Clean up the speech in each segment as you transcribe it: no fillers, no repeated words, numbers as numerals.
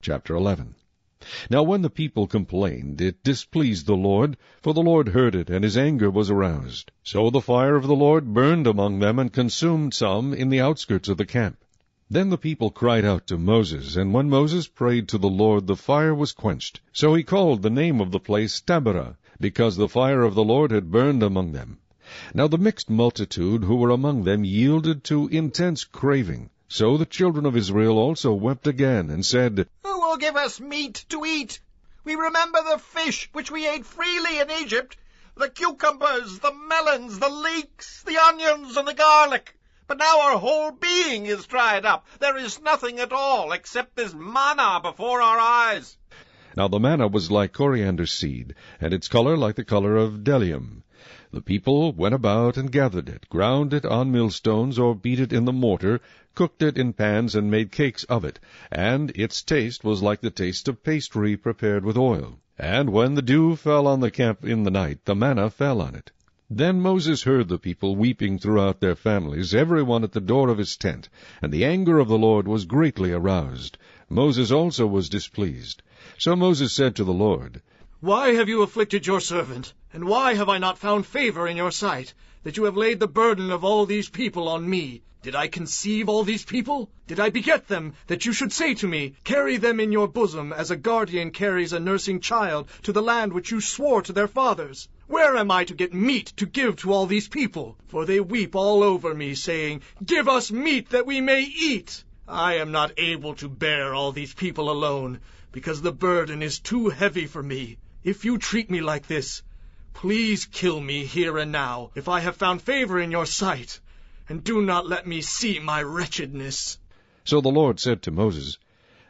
Chapter 11. Now when the people complained, it displeased the Lord, for the Lord heard it, and his anger was aroused. So the fire of the Lord burned among them, and consumed some in the outskirts of the camp. Then the people cried out to Moses, and when Moses prayed to the Lord, the fire was quenched. So he called the name of the place Taberah, because the fire of the Lord had burned among them. Now the mixed multitude who were among them yielded to intense craving. So the children of Israel also wept again, and said, Who will give us meat to eat? We remember the fish which we ate freely in Egypt, the cucumbers, the melons, the leeks, the onions, and the garlic. But now our whole being is dried up. There is nothing at all except this manna before our eyes. Now the manna was like coriander seed, and its color like the color of bdellium. The people went about and gathered it, ground it on millstones, or beat it in the mortar, cooked it in pans, and made cakes of it. And its taste was like the taste of pastry prepared with oil. And when the dew fell on the camp in the night, the manna fell on it. Then Moses heard the people weeping throughout their families, every one at the door of his tent, and the anger of the Lord was greatly aroused. Moses also was displeased. So Moses said to the Lord, Why have you afflicted your servant? And why have I not found favor in your sight, that you have laid the burden of all these people on me? Did I conceive all these people? Did I beget them, that you should say to me, Carry them in your bosom, as a guardian carries a nursing child to the land which you swore to their fathers? Where am I to get meat to give to all these people? For they weep all over me, saying, Give us meat that we may eat. I am not able to bear all these people alone, because the burden is too heavy for me. If you treat me like this, please kill me here and now, if I have found favor in your sight, and do not let me see my wretchedness. So the Lord said to Moses,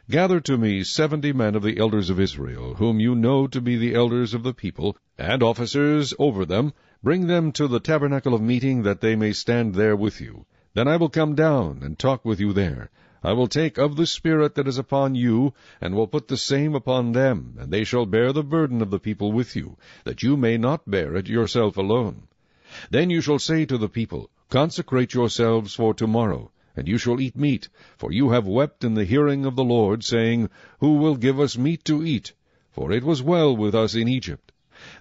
Gather to me 70 men of the elders of Israel, whom you know to be the elders of the people, and officers over them. Bring them to the tabernacle of meeting, that they may stand there with you. Then I will come down and talk with you there. I will take of the Spirit that is upon you, and will put the same upon them, and they shall bear the burden of the people with you, that you may not bear it yourself alone. Then you shall say to the people, Consecrate yourselves for tomorrow, and you shall eat meat, for you have wept in the hearing of the Lord, saying, Who will give us meat to eat? For it was well with us in Egypt.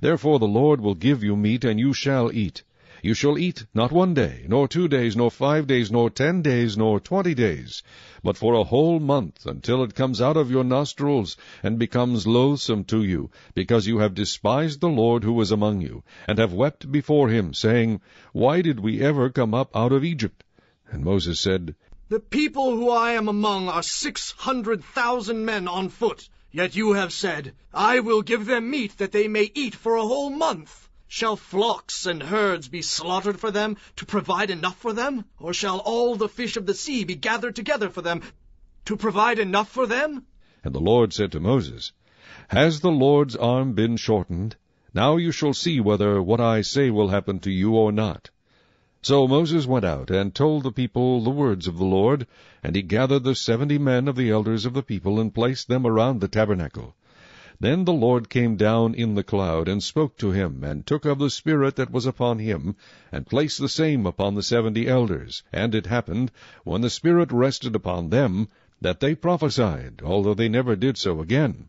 Therefore the Lord will give you meat, and you shall eat. You shall eat not 1 day, nor 2 days, nor 5 days, nor 10 days, nor 20 days, but for a whole month, until it comes out of your nostrils, and becomes loathsome to you, because you have despised the Lord who is among you, and have wept before him, saying, Why did we ever come up out of Egypt? And Moses said, The people who I am among are 600,000 men on foot. Yet you have said, I will give them meat that they may eat for a whole month. Shall flocks and herds be slaughtered for them, to provide enough for them? Or shall all the fish of the sea be gathered together for them, to provide enough for them? And the Lord said to Moses, Has the Lord's arm been shortened? Now you shall see whether what I say will happen to you or not. So Moses went out, and told the people the words of the Lord, and he gathered the 70 men of the elders of the people, and placed them around the tabernacle. Then the Lord came down in the cloud, and spoke to him, and took of the Spirit that was upon him, and placed the same upon the 70 elders. And it happened, when the Spirit rested upon them, that they prophesied, although they never did so again.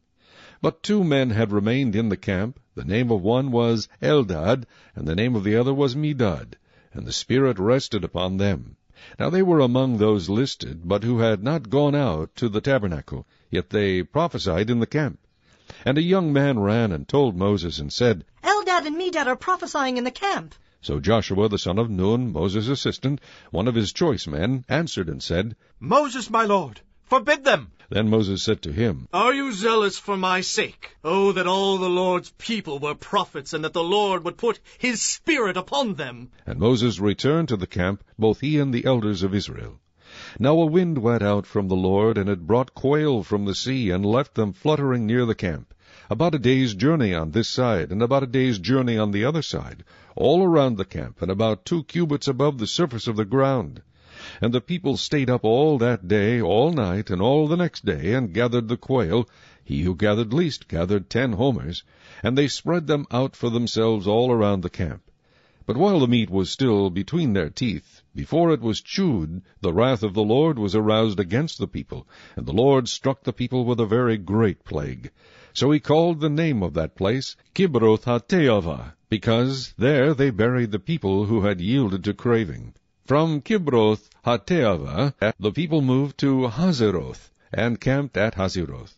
But 2 men had remained in the camp. The name of one was Eldad, and the name of the other was Medad. And the Spirit rested upon them. Now they were among those listed, but who had not gone out to the tabernacle, yet they prophesied in the camp. And a young man ran and told Moses, and said, Eldad and Medad are prophesying in the camp. So Joshua the son of Nun, Moses' assistant, one of his choice men, answered and said, Moses, my lord, forbid them. Then Moses said to him, Are you zealous for my sake? Oh, that all the Lord's people were prophets, and that the Lord would put his Spirit upon them. And Moses returned to the camp, both he and the elders of Israel. Now a wind went out from the Lord, and it brought quail from the sea, and left them fluttering near the camp, about a day's journey on this side, and about a day's journey on the other side, all around the camp, and about 2 cubits above the surface of the ground. And the people stayed up all that day, all night, and all the next day, and gathered the quail. He who gathered least gathered 10 homers, and they spread them out for themselves all around the camp. But while the meat was still between their teeth, before it was chewed, the wrath of the Lord was aroused against the people, and the Lord struck the people with a very great plague. So he called the name of that place Kibroth-Hattaavah, because there they buried the people who had yielded to craving. From Kibroth-Hattaavah the people moved to Hazeroth, and camped at Hazeroth.